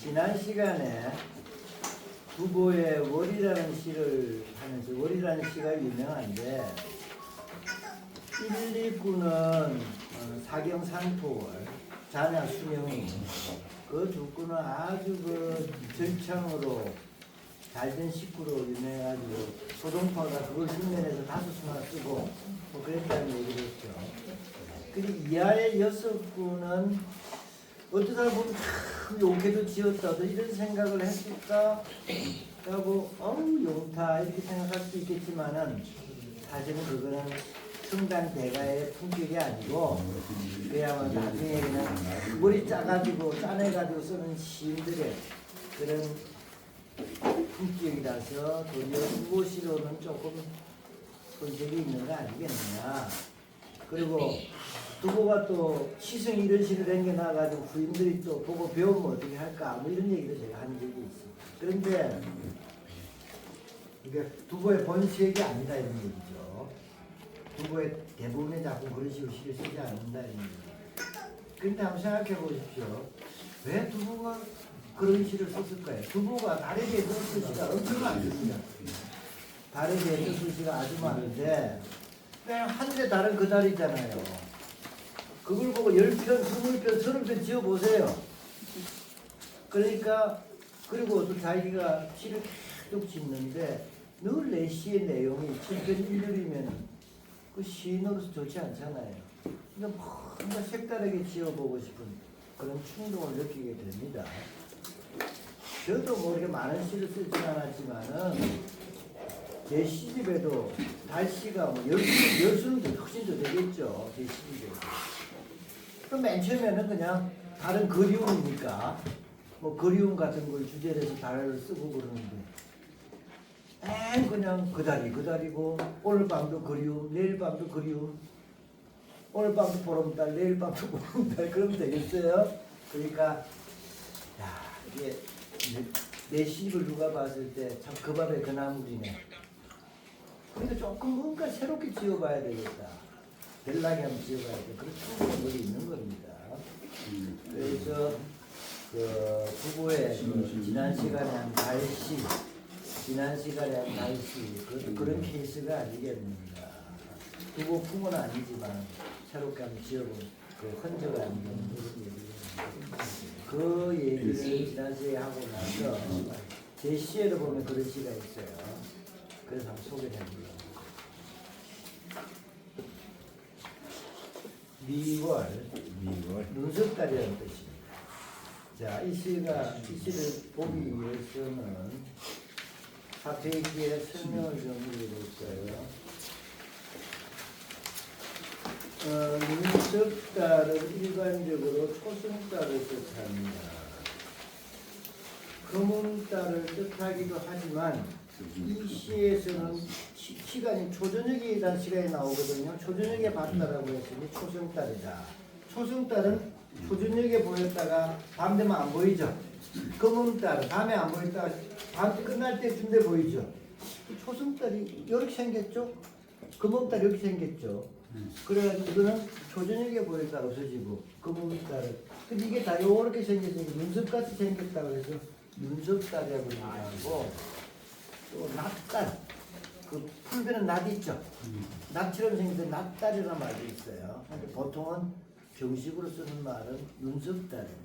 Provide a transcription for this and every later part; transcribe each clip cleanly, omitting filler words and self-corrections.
지난 시간에 두보의 월이라는 시를 하면서 월이라는 시가 유명한데 1, 2구는 사경상토월, 자냐 수명이 그 두 구는 아주 그 절창으로 잘된 식구로 유명해가지고 소동파가 그걸 흉내내서 다섯수나 쓰고 뭐 그랬다는 얘기를 했죠. 그리고 이하의 6구는 어떤 사람 보면 참 용케도 지었다 이런 생각을 했을까 하고 어우 용타 이렇게 생각할 수도 있겠지만은 사실은 그거는 성당 대가의 품격이 아니고 그야말로 나중에 그냥 머리 짜가지고 짜내가지고 쓰는 시인들의 그런 품격이라서 도리어 두보시로는 조금 손색이 있는 거 아니겠느냐. 그리고 두보가 또 시승 이런 식으로 남겨놔가지고 후임들이 또 보고 배우면 어떻게 할까 뭐 이런 얘기를 제가 한 적이 있어요. 그런데 이게 두보의 본색이 아니다 이런 얘기죠. 두보의 대부분의 작품 그런 식으로 시를 쓰지 않는다 이런 얘기죠. 그런데 한번 생각해 보십시오. 왜 두보가 그런 시를 썼을까요? 두보가 달에 대해서 쓴 시가 엄청 많습니다. 달에 대해서 쓴 시가 아주 많은데 그냥 하늘에 달은 그 달이잖아요. 그걸 보고 10편, 20편, 30편 지어보세요. 그러니까 그리고 또 자기가 시를 계속 짓는데 늘 내 시의 내용이 7편 1률이면 그 시인으로서 좋지 않잖아요. 그러니까 뭔가 색다르게 지어보고 싶은 그런 충동을 느끼게 됩니다. 저도 뭐 이렇게 많은 시를 쓰진 않았지만은 제 시집에도 달시가 뭐 10수는 훨씬 더 되겠죠. 제 시집에. 그럼 맨 처음에는 그냥 다른 그리움이니까 뭐 그리움 같은 걸 주제로 해서 달을 쓰고 그러는데 그냥 그 달이고 오늘 밤도 그리움, 내일 밤도 그리움, 오늘 밤도 보름달, 내일 밤도 보름달 그러면 되겠어요? 그러니까 야 이게 내 시집을 누가 봤을 때 참 그 밥에 그 나물이네. 그러니까 조금 뭔가 새롭게 지어봐야 되겠다. 별나게 한번 지어봐야 돼. 그런 충동이 있는 겁니다. 그래서 그 부부의 지난 시간에 한 달시, 그런 케이스가 아니겠는가. 두부풍은 아니지만 새롭게 한번 지어본 그 흔적 아니겠는 그런 얘기를 그 얘기를 지난 시에 하고 나서 제 시에도 보면 그런 시가 있어요. 그래서 한번 소개해드립니다. 미월, 눈썹달이라는 뜻입니다. 자, 이 시를 보기 위해서는 앞에기에 설명을 좀 드려볼까요? 눈썹달은 일반적으로 초승달을 뜻합니다. 금음달을 뜻하기도 하지만 이 시에서는 시간이 초저녁이라는 시간이 나오거든요. 초저녁에 봤다라고 했으니 초승달이다. 초승달은 초저녁에 보였다가 밤 되면 안 보이죠. 금음달은 밤에 안 보였다가 밤 끝날 때쯤 돼 보이죠. 초승달이 이렇게 생겼죠. 금음달이 이렇게 생겼죠. 그래가지고 이거는 초저녁에 보였다가 없어지고 금음달은 근데 이게 다 이렇게 생겼으니까 눈썹같이 생겼다고 해서 눈썹달이라고 얘기하고 또 낫달, 그 풀베는 낫 있죠. 낫처럼 생긴 낫달이라는 말도 있어요. 근데 보통은 정식으로 쓰는 말은 눈썹달입니다.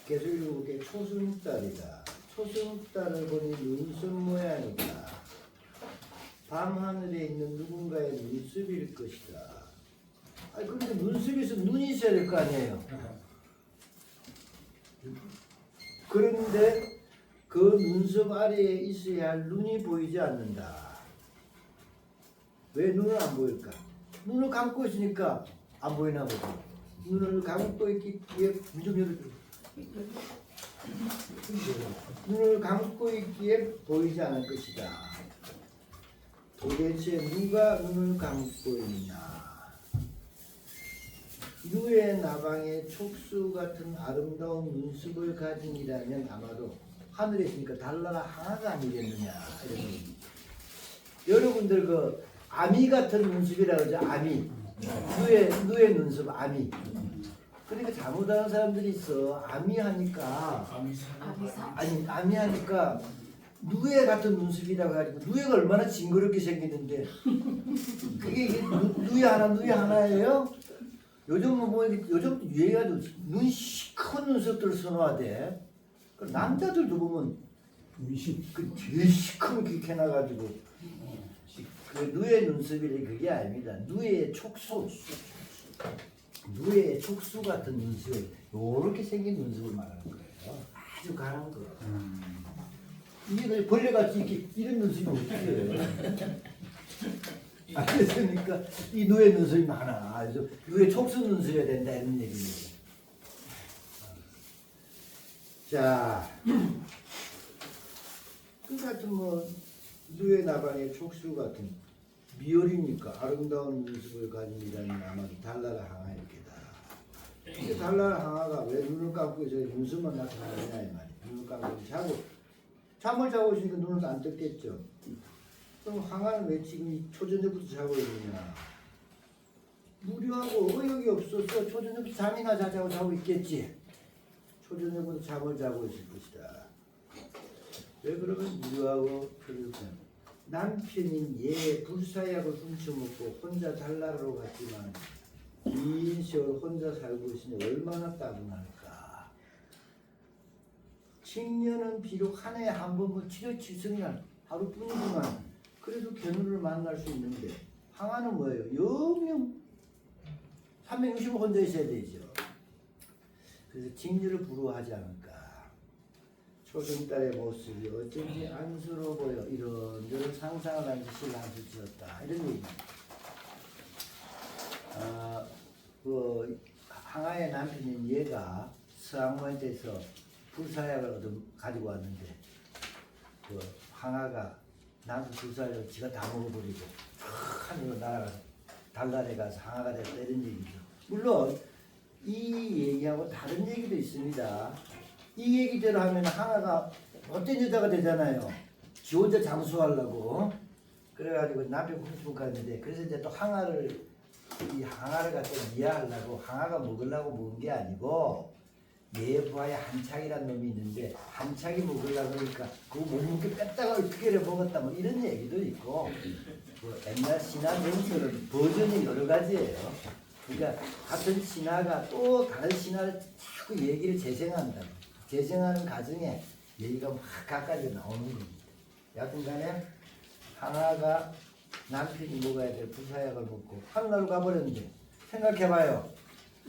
그래서 이게 초승달이다. 초승달을 보니 눈썹 모양이다. 밤하늘에 있는 누군가의 눈썹일 것이다. 아니 근데 눈썹이 있으면 눈이 있어야 될 거 아니에요. 그런데 그 눈썹 아래에 있어야 할 눈이 보이지 않는다. 왜 눈은 안 보일까? 눈을 감고 있으니까 안 보이나 보다. 눈을 감고 있기에 좀 열어줘. 눈을 감고 있기에 보이지 않을 것이다. 도대체 누가 눈을 감고 있나? 유의 나방의 촉수 같은 아름다운 눈썹을 가진 이라면 아마도 하늘에 있으니까 달나라 하나가 아니겠느냐 이런 얘기. 여러분들 그 아미 같은 눈썹이라고 그러죠. 아미. 누의 눈썹 아미. 그러니까 잘못하는 사람들이 있어. 아미 하니까 아니 아미 하니까 누에 같은 눈썹이라고 해가지고 누에가 얼마나 징그럽게 생기는데 그게 이게 누에 하나예요? 요즘 뭐 요즘 유행해가지고 눈 시커먼 눈썹들을 선호하대. 그 남자들도 보면 그 제일 시커멓게 해놔가지고 그 누에 눈썹이 그게 아닙니다. 누에의 촉수 같은 눈썹 요렇게 생긴 눈썹을 말하는 거예요. 아주 가는 거. 이게 벌레같이 이렇게 이런 눈썹이 어떻게 해요? 알겠습니까? 이 누에 눈썹이 많아. 그래서 누에 촉수 눈썹이어야 된다 이런 얘기입니다. 자, 그 같은 뭐 누에 나방의 촉수 같은 미열이니까 아름다운 눈썹을 가진 이라는 아마도 달나라 항아일게다. 근데 달나라 항아가 왜 눈을 감고 저 눈썹만 나타나느냐 이 말이에요. 눈을 감고 잠을 자고 있으니까 눈을 안 떴겠죠. 그럼 항아는 왜 지금 초저녁부터 자고 있느냐? 무료하고 의욕이 없어서 초저녁부터 잠이나 자자고 자고 있겠지. 초저녁부터 잠을 자고 있을 것이다. 왜 그러면 무료하고 그렇죠. 남편인 얘 불사약을 훔쳐먹고 혼자 달나라로 갔지만 긴 세월 혼자 살고 있으니 얼마나 따분할까. 칭년은 비록 한 해에 한 번 치러치성난 하루뿐이지만 그래도 견우를 만날 수 있는데 항아는 뭐예요? 영영 365 혼자 있어야 되죠. 그래서 칭년을 부러워하지 않을까. 초승달의 모습이 어쩐지 안쓰러워 보여. 이런저런 상상을 하면서 시를 한 수 지었다. 이런 얘기입니다. 그 항아의 남편인 얘가 서항모한테서 불사약을 가지고 왔는데 그 항아가 남편 불사약을 지가 다 먹어버리고 하늘로 날아가서 달나라에 가서 항아가 됐다 이런 얘기죠. 물론 이 얘기하고 다른 얘기도 있습니다. 이 얘기대로 하면 항아가 못된 여자가 되잖아요. 지 혼자 장수하려고. 그래가지고 남편 훔치고 갔는데 그래서 이제 또 이 항아를 갖다 이해하려고 항아가 먹으려고 먹은 게 아니고 내부하에 한창이라는 놈이 있는데 한창이 먹으려고 그러니까 그거 못 먹게 뺐다가 어떻게 해 먹었다 뭐 이런 얘기도 있고 뭐 옛날 신화 전설은 버전이 여러 가지예요. 그러니까 같은 신화가 또 다른 신화를 자꾸 얘기를 재생한다. 재생하는 과정에 얘기가 막 가까이 나오는 겁니다. 여튼간에 항아가 남편이 먹어야 될 불사약을 먹고 하늘나라로 가버렸는데 생각해봐요.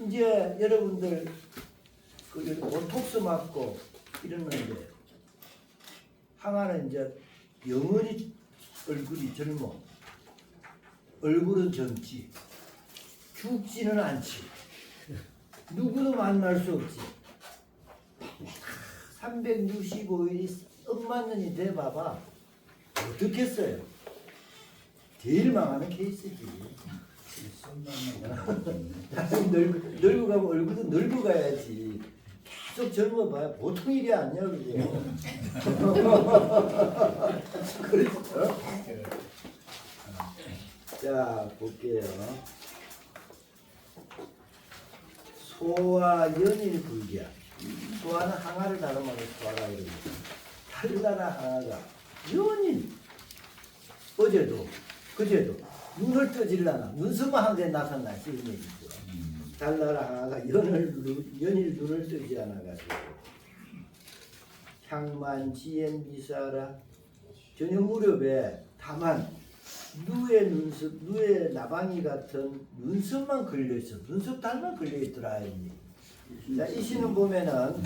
이제 여러분들 그 보톡스 맞고 이러는데 항아는 이제 영원히 얼굴이 젊어. 얼굴은 젊지. 죽지는 않지. 누구도 만날 수 없지. 365일이 엄만 년이 돼봐봐. 어떻겠어요? 제일 망하는 케이스지. 늙어가면 얼굴도 늙어가야지. 계속 젊어봐야 보통 일이 아니야 그게. 그렇죠? 자 볼게요. 소와 연일불기야. 소와는 항아를 다름하고 소화라 이럽니다. 달나라 항아가 연일 어제도 그제도 눈을 뜨질라나 눈썹만 한 대 나타나지 이런 얘기죠. 달나라 항아가 연일 눈을 뜨지 않아가지고 향만 지엔 미사라 저녁 무렵에 다만 누에 나방이 같은 눈썹만 걸려있어. 눈썹 달만 걸려있더라. 자, 이 시는 보면은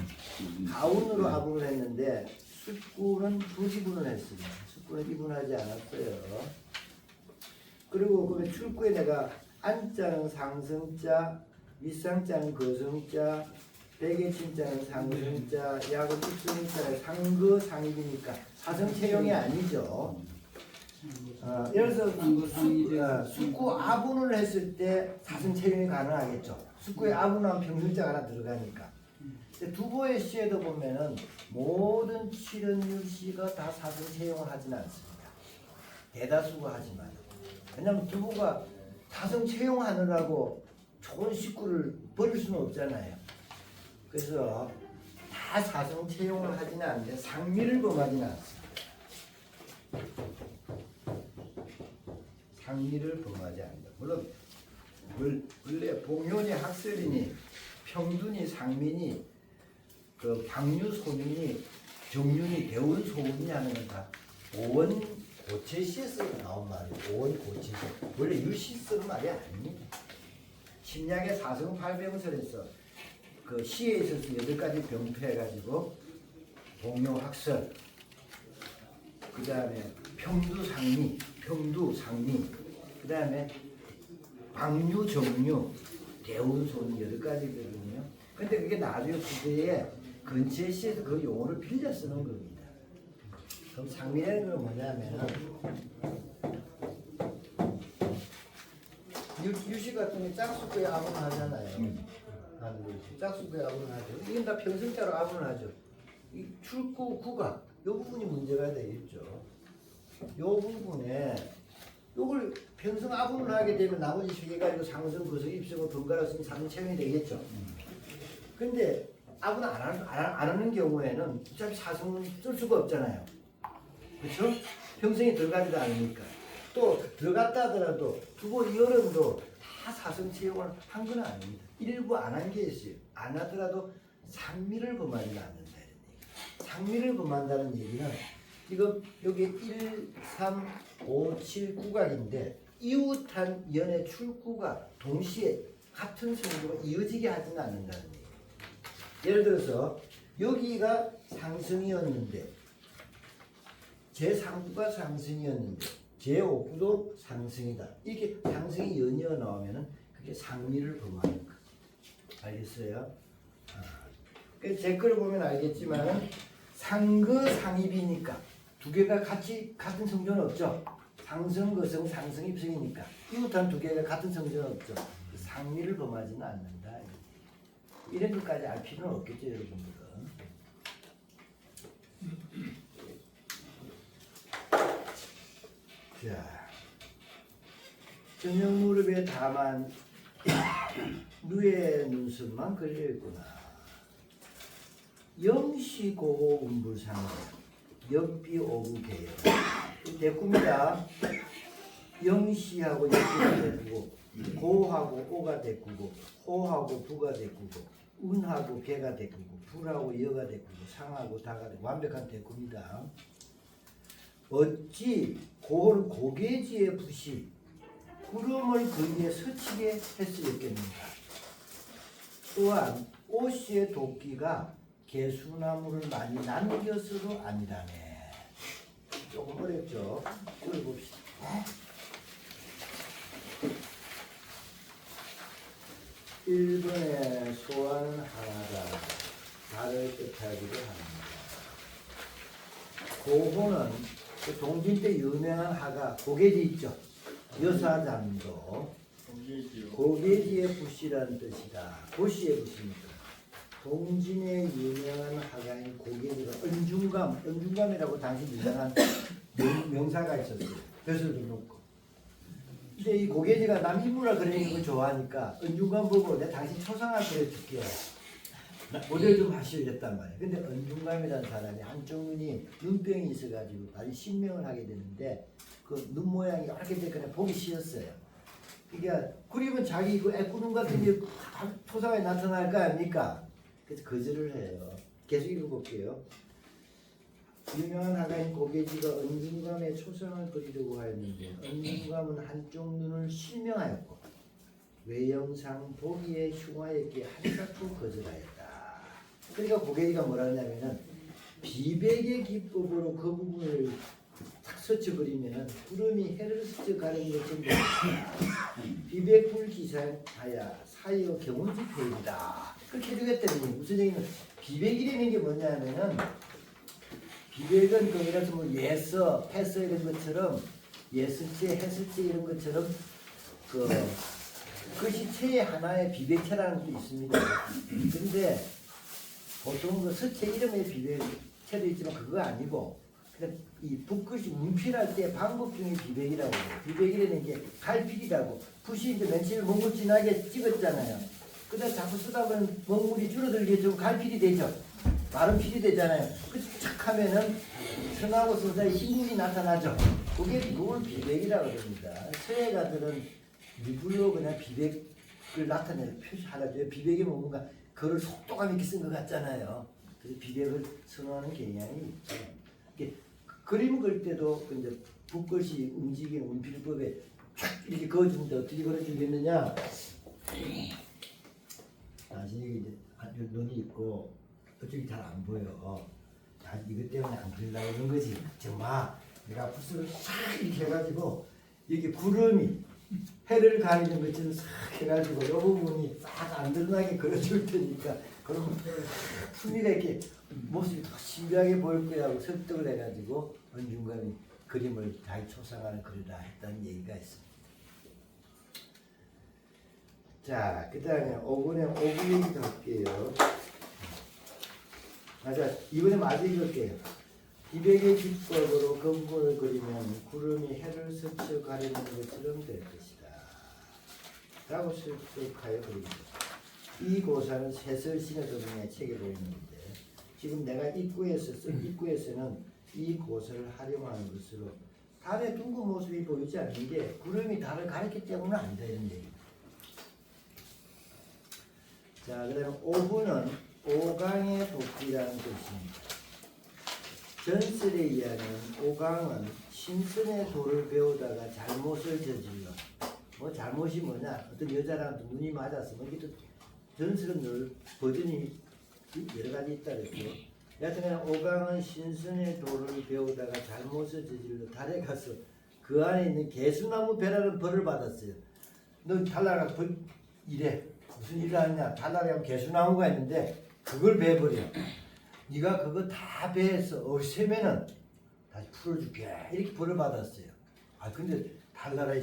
가운으로 아부를 했는데 숙구는 부지분을 했습니다. 숙구는 이분하지 않았어요. 그리고 그 출구에 내가 안자는 상성자, 윗상자는 거성자, 백의침자는 상성자, 약은 입성자는 상거상입이니까 사성체형이 아니죠. 예를 들어서 숙구 아분을 했을 때 사성체형이 가능하겠죠. 숙구에 아분하면 병승자가 하나 들어가니까. 두보의 시에도 보면은 모든 칠연율 시가 다 사성체형을 하지는 않습니다. 대다수가 하지만. 왜냐하면 두보가 사성 채용하느라고 좋은 식구를 버릴 수는 없잖아요. 그래서 다 사성 채용을 하지는 않는데 상미를 범하지는 않습니다. 상미를 범하지 않는다. 물론 원래 봉현이 학설이니 평둔이 상민이 그 방류 소민이 정윤이 대운 소문이 하는 건 다 오원 고체시에서 나온 말이에요. 오원 고체시. 원래 유시 쓰는 말이 아닙니다. 신약의 사성 팔병설에서 그 시에 있어서 8가지 병폐해가지고 봉요 학설, 그 다음에 평두상리, 그 다음에 방류, 정류, 대운손 8가지거든요. 근데 그게 나중에 후대에 근체시에서 그 용어를 빌려 쓰는 겁니다. 그럼 상미라는 건 뭐냐면 유시 같은 게 짝수구에 아무나 하잖아요. 짝수구에 아무나 하죠. 이건 다 평승자로 아무나 하죠. 이 출구 구각 이 부분이 문제가 되겠죠. 이 부분에 요걸 평승 아분을 하게 되면 나머지 3개 가지고 상승, 거성, 입승을 번갈아 쓰면 사승채용이 되겠죠. 근데 아분 안 하는 경우에는 어차피 사승은 쓸 수가 없잖아요. 그렇죠? 평승이 들어가지도 않으니까. 또 들어갔다 하더라도 두고 여름도 다 사승 채용을 한 건 아닙니다. 일부 안 한 게 있어요. 안 하더라도 상미를 범하지 않는다. 상미를 범한다는 얘기는 지금 여기 1, 3, 5, 7 구각인데 이웃한 연의 출구가 동시에 같은 성조가 이어지게 하지는 않는다는 얘기예요. 예를 들어서 여기가 상승이었는데 제3구가 상승이었는데 제5구도 상승이다. 이렇게 상승이 연이어 나오면은 그게 상미를 범하는 거. 알겠어요? 제 거를 보면 알겠지만은 상거상입이니까 두 개가 같이 같은 성조는 없죠. 상승, 거성, 상승, 입승이니까 이웃한 두 개가 같은 성조는 없죠. 상미를 범하지는 않는다. 이런 것까지 알 필요는 없겠죠, 여러분들은. 자, 저녁 무릎에 다만 누의 눈썹만 걸려있구나. 영시고고 운불상에 역비오구계요. 대꾸입니다. 영시하고 역비가 대꾸고 고하고 오가 대꾸고 호하고 부가 대꾸고 운하고 개가 대꾸고 불하고 여가 대꾸고 상하고 다가 대꾸고 완벽한 대꾸입니다. 어찌 고를 고개지의 붓이 구름을 거기에 스치게 했으렸겠는가. 또한 오씨의 도끼가 개수나무를 많이 남겼어도 아니라네. 조금 어렵죠? 읽어봅시다. 1번에 소화는 하나다. 달을 뜻하기도 합니다. 고호는 그 동진 때 유명한 하가 고개지 있죠. 여사잠도 고개지의 붓이라는 뜻이다. 고시의 붓이니까. 동진의 유명한 화가인 고개지가 은중감이라고 당시 유명한 명사가 있었어요. 벼슬도 놓고. 근데 이 고개지가 남 인물을 그리는 걸 좋아하니까 은중감 보고 내가 당신 초상화 그려줄게. 모델 좀 하시겠단 말이에요. 근데 은중감이라는 사람이 한쪽 눈이 눈병이 있어가지고 다시 신명을 하게 되는데 그 눈 모양이 이렇게 되거나 보기 싫었어요. 그러니까 그리면 자기 그 애꾸눈 같은 게 초상화에 나타날 거 아닙니까? 그래서 거절을 해요. 계속 읽어볼게요. 유명한 화가인 고개지가 은중감의 초상을 그리려고 하였는데 은중감은 한쪽 눈을 실명하였고 외형상 보기에 흉하였기에 한사코 거절하였다. 그러니까 고개지가 뭐라 하냐면은 비백의 기법으로 그 부분을 탁 스쳐버리면은 구름이 해를 스쳐 가는 것처럼 비백불 기사하야 사이어 경운지 표현이다. 그렇게 해주겠다니 무슨 얘기는 비백이라는 게 뭐냐면은 비백은 거기라서 뭐 예서, 패서 이런 것처럼 예술체, 해설체 이런 것처럼 그것이 체의 하나의 비백체라는 것도 있습니다. 근데 보통 그 서체 이름의 비백체도 있지만 그거 아니고 근데 이 붓글씨 운필할 때 방법 중에 비백이라고 해요. 비백이라는 게 갈필이라고. 붓이 이제 맨 처음에 먹물 진하게 찍었잖아요. 그다음 자꾸 쓰다 보면 먹물이 줄어들게 좀 갈필이 되죠. 마른 필이 되잖아요. 그착 하면은 선하고 선 사이 흰물이 나타나죠. 그걸 비백이라고 합니다. 서예가들은 일부러 그냥 비백을 나타내는 표시하라죠. 비백이 뭔가 글을 속도감 있게 쓴 것 같잖아요. 그래서 비백을 선호하는 경향이 있죠. 그림 그릴 때도 이제 붓글씨 움직이는 운필법에 쫙 이렇게 그어주는데 어떻게 그려주겠느냐? 당신이 이제 눈이 있고 그쪽이 잘 안 보여. 이것 때문에 안 그리려고 그런 거지. 정말 내가 붓을 싹 이렇게 해가지고 여기 구름이 해를 가리는 것처럼 싹 해가지고 이 부분이 싹 안 드러나게 그려줄 테니까 그러면 품위가 이렇게 모습이 더 신비하게 보일 거야 하고 설득을 해가지고 은중감이 그림을 자기 초상화를 그리라 했다는 얘기가 있습니다. 자, 그 다음에 5번에 5분 얘기도 할게요. 자, 이번에 마저 읽을게요. 비백의 기법으로 금본을 그리면 구름이 해를 스쳐 가리는 것처럼 될 것이다. 라고 설득하여 그립니다. 이 고사는 세설신의 도중에 책에 보이는데 지금 내가 입구에서는 이 고사를 활용하는 것으로 달의 둥근 모습이 보이지 않는 게 구름이 달을 가렸기 때문은 안 되는 얘기입니다. 자, 그 다음에 5분은 오강의 도끼라는 뜻입니다. 전설에 의하면 오강은 신선의 도를 배우다가 잘못을 저질러 뭐 잘못이 뭐냐 어떤 여자랑 눈이 맞았어 뭐 이게 또 전설은 늘 버전이 여러 가지 있다 그랬죠. 여하튼 오강은 신선의 도를 배우다가 잘못을 저질러 달에 가서 그 안에 있는 개수나무 배라는 벌을 받았어요. 너 달나라 이래 무슨 일을 하느냐. 달나라에 개수나무가 있는데 그걸 베버려. 네가 그거 다 베서 없애면은 다시 풀어줄게. 이렇게 벌을 받았어요. 아 근데 달나라의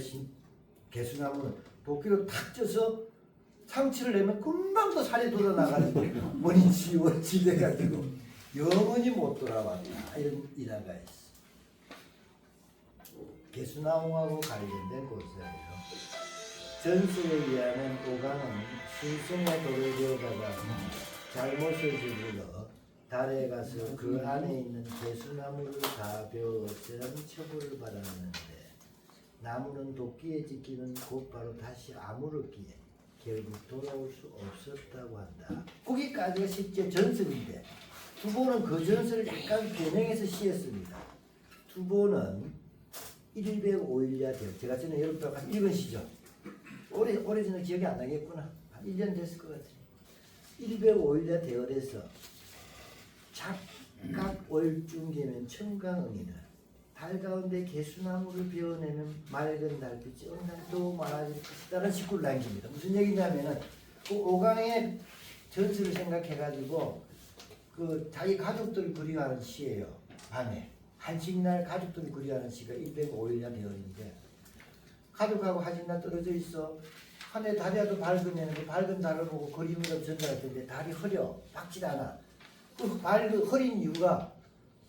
개수나무는 도끼로 탁 쪄서 상치를 내면 금방 또 살이 돋아나가지고 원인치 원치 돼가지고 영원히 못 돌아왔다. 이런 일화가 있어. 개수나무하고 관련된 고사예요. 전설에 의하면 오강은 신성의 돌을 배우다가 잘못을 저질러 달에 가서 그 안에 있는 개수나무를 다 베어 없애는 처벌을 받았는데 나무는 도끼에 찍히는 곧바로 다시 아물었기에 결국 돌아올 수 없었다고 한다. 거기까지가 실제 전설인데 두보는 그 전설을 약간 변형해서 시했습니다. 두보는 105일야 돼요. 제가 전에 여러분들 한 읽으시죠. 오래전에 기억이 안 나겠구나. 한 1년 됐을 것 같아요. 105일야 되어래서 작각 월중계면 청강음이다. 달 가운데 개수나무를 베어내면 맑은 달빛이 어느 날도 많아질 것이다라는 식구를 남깁니다. 무슨 얘기냐면은 그 오강의 전술을 생각해가지고 그 자기 가족들을 그리워하는 시예요. 밤에 한식날 가족들을 그리워하는 시가 105일야 되어인데 가족하고 한식날 떨어져 있어. 하늘에 달이라도 밝으면 그 밝은 달을 보고 그림으로 전달할 텐데 달이 흐려 밝질 않아. 그 밝은 흐린 이유가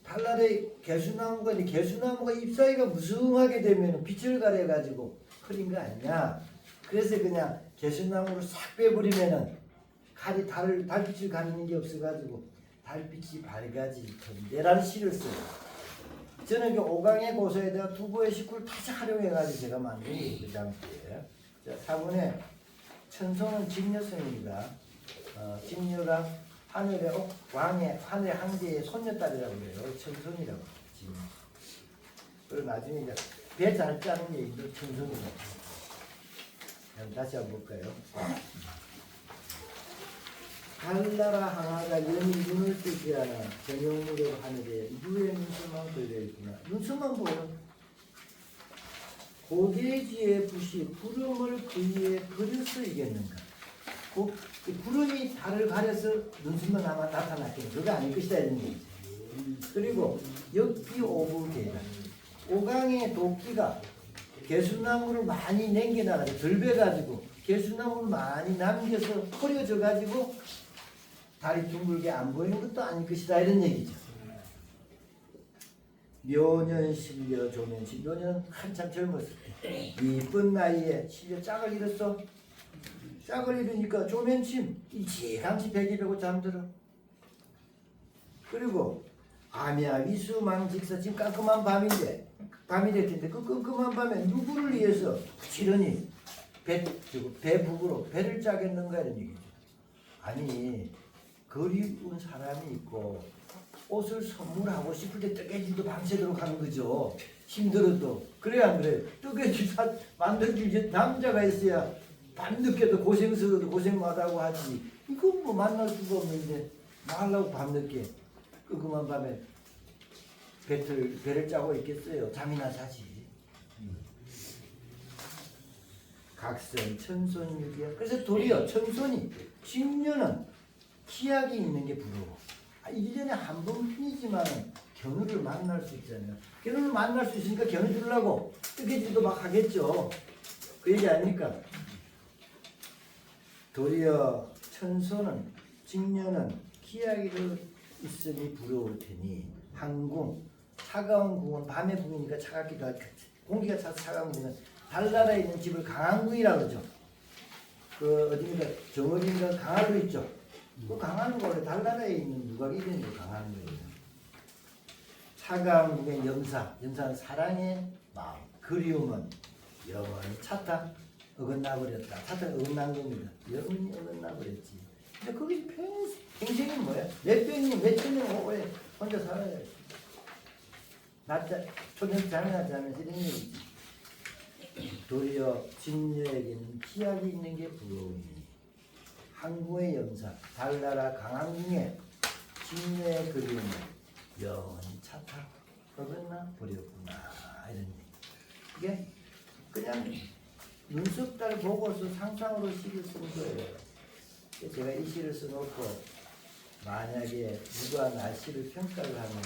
달날에 개수나무가 있는데 개수나무가 잎사귀가 무성하게 되면 빛을 가려가지고 흐린 거 아니냐. 그래서 그냥 개수나무를 싹 빼버리면은 달빛을 가리는 게 없어가지고 달빛이 밝아질 텐데라는 시를 써요. 저는 그 오강의 고서에다가 두보의 식구를 다시 활용해가지고 제가 만든 그 당시에. 자, 4번에 천송은 직녀성입니다. 직녀가 하늘의 하늘의 황제의 손녀딸이라고 해요. 천손이라고 해요. 그리고 나중에 이제 배 잘 짜는 얘기도 천손이라고 해요. 다시 한번 볼까요? 달나라 항아가 연이 눈을 뜨지 않아 전용무료 하늘에 유의 눈썹만 걸려있구나. 눈썹만 보면 고개지의 붓이 구름을 그 위에 그려서 이겠는가. 구름이 달을 가려서 눈썹만 아마 나타났겠네. 그거 아닐 것이다 이런 얘기죠. 그리고 역기오불계다. 오강의 도끼가 개수나무를 많이 남겨놔가지고 덜배가지고 개수나무를 많이 남겨서 흐려져가지고 달이 둥글게 안 보이는 것도 아닐 것이다 이런 얘기죠. 묘년 실려 조면시. 묘년은 한참 젊었을 때 이쁜 나이에 실려 짝을 잃었어. 짝을 잃으니까 조면침 일찌감치 베개베고 잠들어. 그리고 아미야 위수망직서. 지금 깜깜한 밤이 될 텐데 그 깜깜한 밤에 누구를 위해서 부지런히 배북으로 배를 짜겠는가 이런 얘기죠. 아니 그리운 사람이 있고 옷을 선물하고 싶을 때 뜨개질도 밤새도록 하는 거죠. 힘들어도. 그래 안 그래? 뜨개질 만들기 남자가 있어야 밤늦게도 고생스러워도 고생마다고 하지. 이거 뭐 만날 수가 없는데 뭐 하려고 밤늦게 끄그만 밤에 배를 짜고 있겠어요. 잠이나 자지. 각선 천손유기야. 그래서 도리어 천손이 직녀는 기약이 있는 게 부러워. 1년에 한 번뿐이지만 견우를 만날 수 있잖아요. 견우를 만날 수 있으니까 견우 주려고 뜨개질도 막 하겠죠. 그 얘기 아닙니까? 도리어 천손은 직녀는 기약이 있으니 부러울 테니 항궁 차가운 궁은 밤의 궁이니까 차갑기도 하고 공기가 차가운 궁은 달나라에 있는 집을 강한궁이라고 그러죠. 그 어딘가 정어딘가 강화도 있죠. 그 강화는 원래 달나라에 있는 누각이 되는 게 강화는 거예요. 차가운 궁의 염사는 사랑의 마음, 그리움은 영원히 차타 어긋나버렸다. 차타 어긋난 겁니다. 영원히 어긋나버렸지. 근데 거기 평생이 뭐야? 몇천 년 오래 혼자 살아야지. 낮자 초년 잠이나 자면서 이런 얘기지. 도리어 진녀에게는 기약이 있는 게 부러우니 항구의 염사 달나라 강항궁의 진녀의 그리움을 영원히 차타 어긋나 버렸구나 이런 얘기. 이게 그냥 눈썹달 보고서 상상으로 시를 쓴 거예요. 제가 이 시를 써놓고 만약에 누가 날씨를 평가를 하면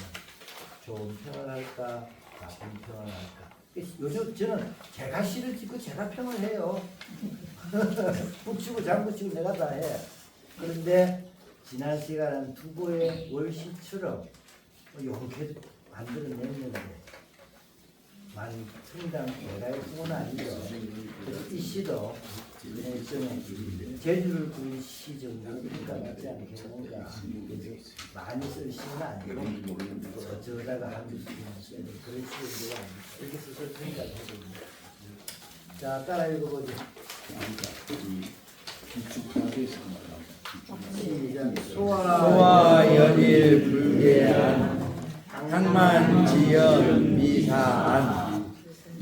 좋은 평을 할까 나쁜 평을 할까. 요즘 저는 제가 시를 짓고 제가 평을 해요. 붙이고 장붙이고 내가 다 해. 그런데 지난 시간은 두보의 월시처럼 용케 만들어냈는데 많이 성당 대가의 꿈은 아니죠. 그래서 이 시도 일종의 제주를 그린 시 정도가 맞지 않겠는가. 그래서 많이 쓸 시는 아니고 어쩌다가 한두 시는 그런 시가 아니고 이렇게 써서 생각해봅니다. 자, 따라 읽어보죠. 시작. 소와 연일 불계한 항만지연 미사안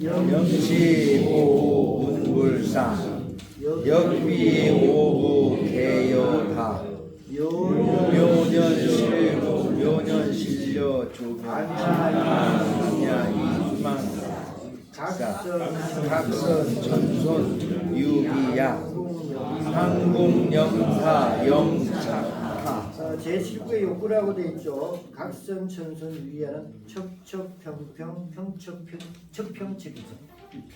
영시 오후 문불상 역비 오후 개여다 묘년 실려 조반야 이수만 각선 전손 유기야 항공영사 영착하. 제7구의 욕구라고 되어 있죠. 각선 천손 유기하는 척척평평 척평책이죠.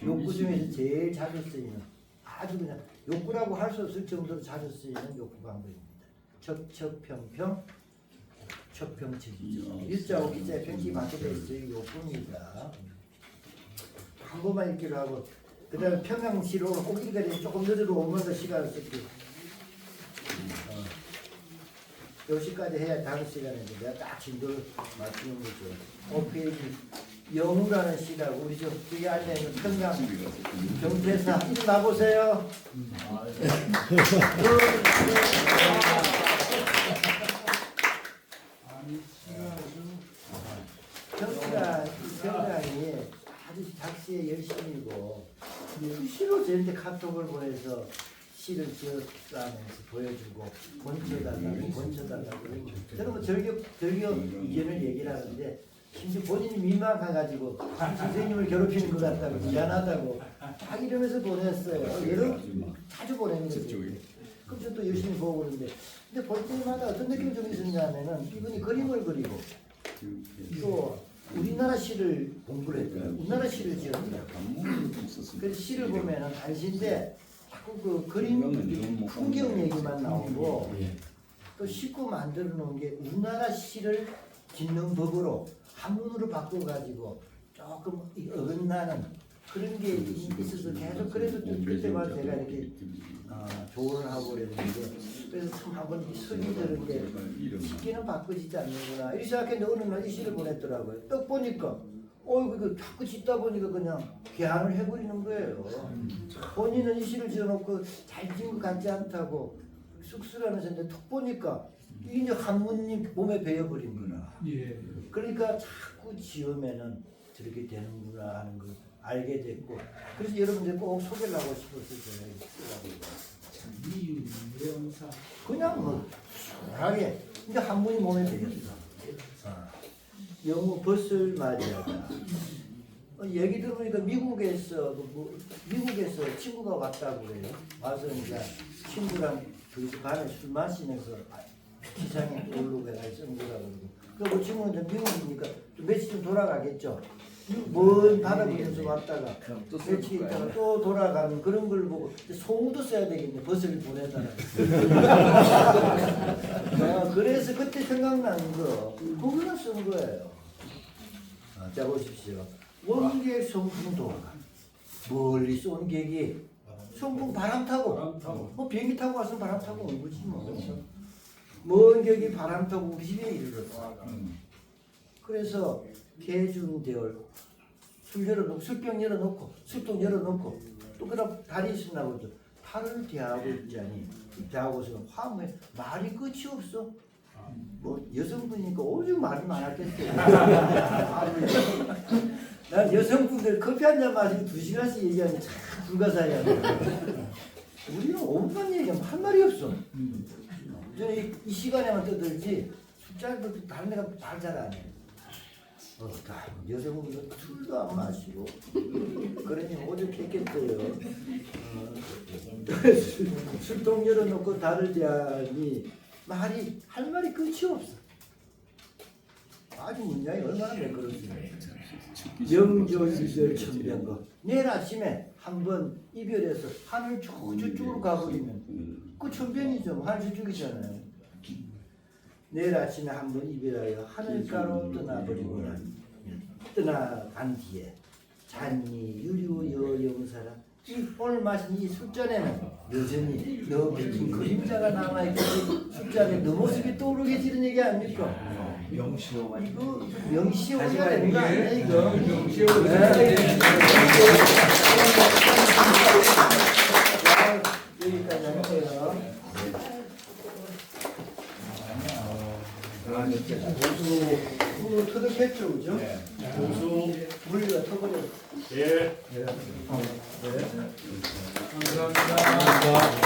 욕구 중에서 제일 자주 쓰이는 아주 그냥 욕구라고 할 수 없을 정도로 자주 쓰이는 욕구 방법입니다. 척척평평 척평책이죠. 일자하고 기자의 평식이 맞게 되어 있어요. 욕구입니다. 한 번만 읽기로 하고 그 다음에 평양시로 꼭 읽어야 되니 조금 늦어도 5분 더 시간을 쓸게요. 여기까지 해야 5시간인데 내가 딱 진도를 맞추는 거죠. 5페이지 영우라는 시라고 우리 저 뒤에 앉아있는 평양 경태사 이리 나보세요. 평양이 아주 작시에 열심이고 수시로 저한테 카톡을 보내서 시를 지었다면서 보여주고 본쳐달라고 저는 뭐 절교 이견을 얘기를 하는데 심지어 본인이 민망해가지고 선생님을 괴롭히는 것 같다고 미안하다고 막 이러면서 보냈어요. 여러 자주 보내는 거죠. 그럼 저도 열심히 보고 그러는데 근데 볼 때마다 어떤 느낌이 좀 있었냐면은 이분이 그림을 그리고 또 우리나라 시를 공부를 했더라고요. 우리나라 시를 지었더라고요. 그래서 시를 보면은 단시인데 자꾸 그 그림 풍경 얘기만 나오고 또 싣고 만들어 놓은 게 우리나라 시를 짓는 법으로 한문으로 바꿔가지고 조금 어긋나는 그런 게 있어서 계속 그래도 좀 그때마다 제가 이렇게 조언을 하고 그랬는데 그래서 참 한번 석이 들은 게 쉽게는 바꾸지지 않는구나 이렇게 생각했는데 어느 날 이 시를 보냈더라고요. 딱 보니까 이거 자꾸 짓다 보니까 그냥 개안을 해버리는 거예요. 본인은 이 시를 지어놓고 잘 지은 것 같지 않다고 쑥스러워하는데 톡 보니까 이게 이제 한문이 몸에 배어버린 거라. 예. 그러니까 자꾸 지으면은 저렇게 되는구나 하는 걸 알게 됐고 그래서 여러분들 꼭 소개를 하고 싶어서 제가 쓰라고 이유명사. 그냥 뭐 시원하게 이제 한문이 몸에 배었어. 영어 벗을 맞이하다. 얘기 들어보니까 미국에서 미국에서 친구가 왔다고 그래요. 와서 이제 친구랑 그 밤에 술 마시면서 기상에 오르고 해서 쓴 거라고 그러고 그 친구는 이제 미국이니까 좀 며칠 좀 돌아가겠죠. 먼 바다 위에서 왔다가 며칠 있다가 또 돌아가는 그런 걸 보고 소무도 써야 되겠네. 버스를 보내다가 그래서 그때 생각나는 거 그거는 쓴 거예요. 자 보십시오. 원객 성풍 돌아가 멀리 쏜 객이 성풍 바람 타고 뭐 비행기 타고 와서 바람 타고 온 거지 뭐. 먼 객이 바람 타고 우리 집에 이르렀어. 그래서 개중대월 술 열어놓고 술병 열어놓고 술통 열어놓고 또 그다음 다리 있으나 보죠. 탈을 대하고 있자니 대하고서 화무에 말이 끝이 없어. 뭐 여성분이니까 오죽 말이 많았겠어요. 난 여성분들 커피 한 잔 마시고 2시간씩 얘기하면 참 불가사의야. 우리는 5분만 얘기하면 할 말이 없어. 저는 이 시간에만 떠들지 숫자도 다른 데가 말 잘 안 해. 여성분들 술도 안 마시고 그러니 오죽했겠어요. 술통 열어놓고 다를 대하니 말이 할 말이 끝이 없어. 아주 문장이 얼마나 매끄럽지. 명조 이별 천병거. 내일 아침에 한번 이별해서 하늘 저쪽으로 가버리면 그 천변이죠. 하늘 저쪽이잖아요. 내일 아침에 한번 이별하여 하늘가로 떠나간 뒤에 잔니 유류 여영사라 이 오늘 마신 이 술잔에는 여전히 너 비친 그림자가 남아있고 술잔에 너 모습이 떠오르게 지는 얘기 아닙니까? 명시호가 이거 명시호가 되는 거 아니야 이거? 명시호가 여기까지 할게요. 고수 터득했죠, 그죠? 고수. 물리가 터버렸어. 예. 네. 감사합니다.